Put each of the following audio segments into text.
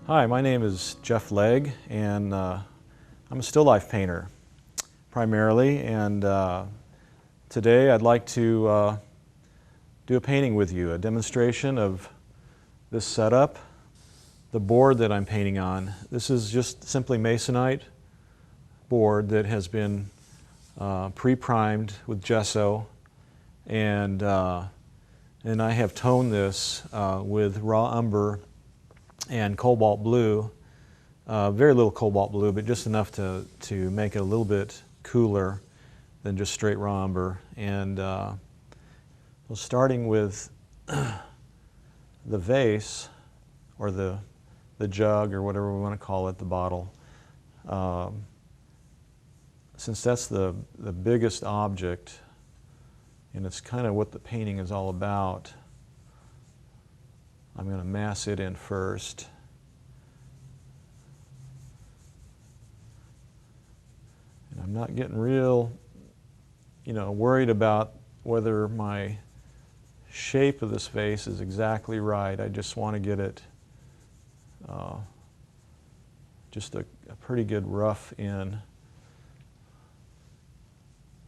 Hi, my name is Jeff Legg, and I'm a still life painter primarily, and today I'd like to do a painting with you, a demonstration of this setup. The board that I'm painting on, this is just simply masonite board that has been pre-primed with gesso, and I have toned this with raw umber and cobalt blue, very little cobalt blue, but just enough to make it a little bit cooler than just straight raw umber. And well, starting with the vase, or the jug, or whatever we want to call it, the bottle. Since that's the biggest object, and it's kind of what the painting is all about, I'm going to mass it in first. And I'm not getting real, worried about whether my shape of this vase is exactly right. I just want to get it just a pretty good rough in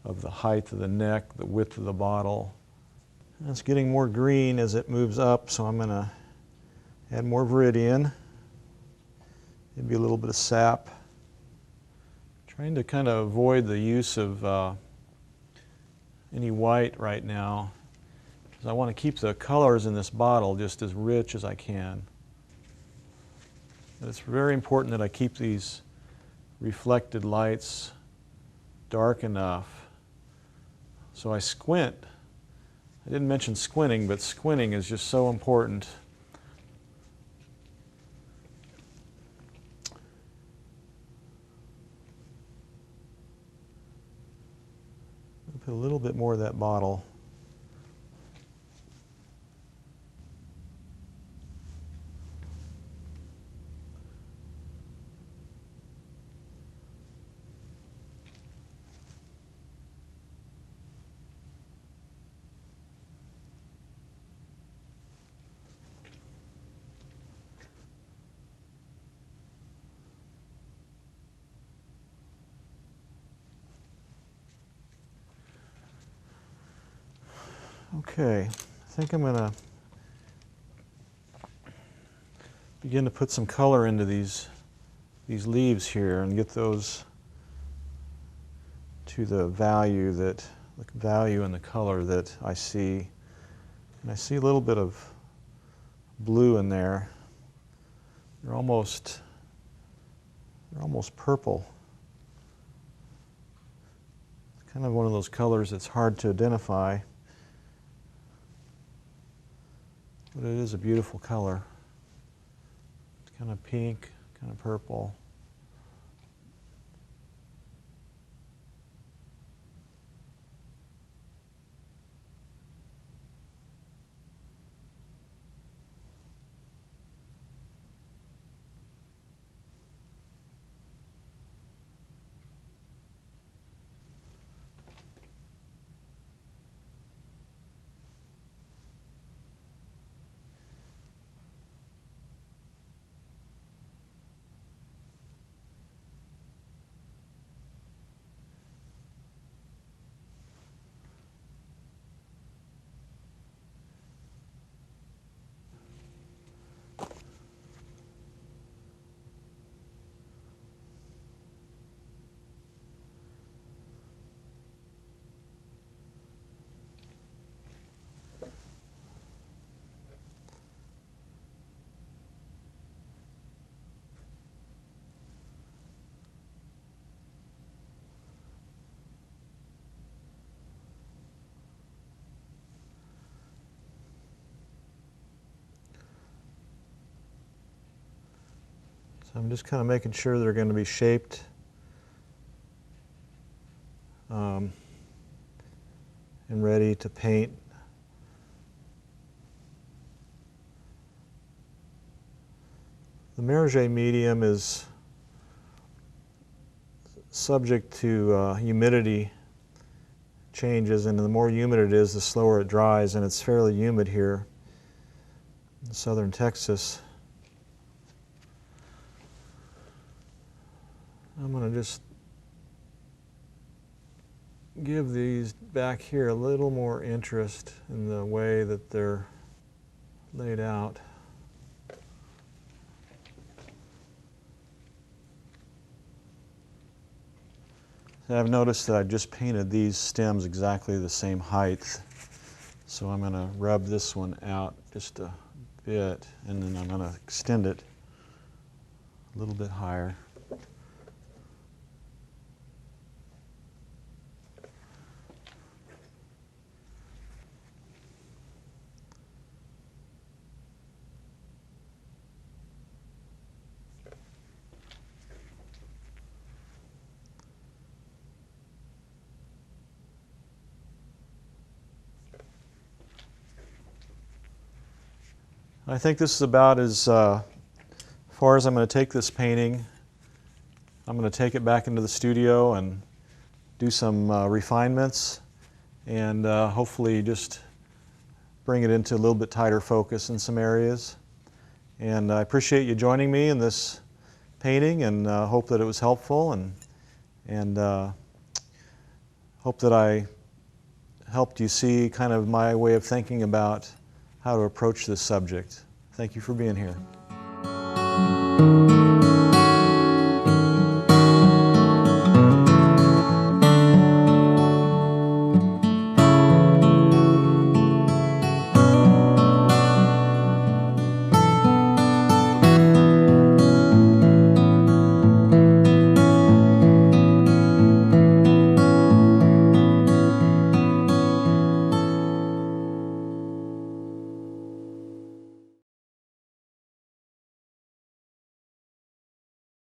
of the height of the neck, the width of the bottle. And it's getting more green as it moves up, so I'm going to add more viridian, maybe a little bit of sap. Trying to kind of avoid the use of any white right now, because I want to keep the colors in this bottle just as rich as I can. And it's very important that I keep these reflected lights dark enough. So I squint. I didn't mention squinting, but squinting is just so important. I'll put a little bit more of that bottle. Okay, I think I'm going to begin to put some color into these leaves here and get those to the value and the color that I see. And I see a little bit of blue in there. They're almost purple. It's kind of one of those colors that's hard to identify. But it is a beautiful color. It's kind of pink, kind of purple. So I'm just kind of making sure they're going to be shaped and ready to paint. The Merge medium is subject to humidity changes, and the more humid it is, the slower it dries, and it's fairly humid here in southern Texas. I'm going to just give these back here a little more interest in the way that they're laid out. I've noticed that I just painted these stems exactly the same height, so I'm going to rub this one out just a bit, and then I'm going to extend it a little bit higher. I think this is about as far as I'm going to take this painting. I'm going to take it back into the studio and do some refinements, and hopefully just bring it into a little bit tighter focus in some areas. And I appreciate you joining me in this painting, and hope that it was helpful, and hope that I helped you see kind of my way of thinking about how to approach this subject. Thank you for being here.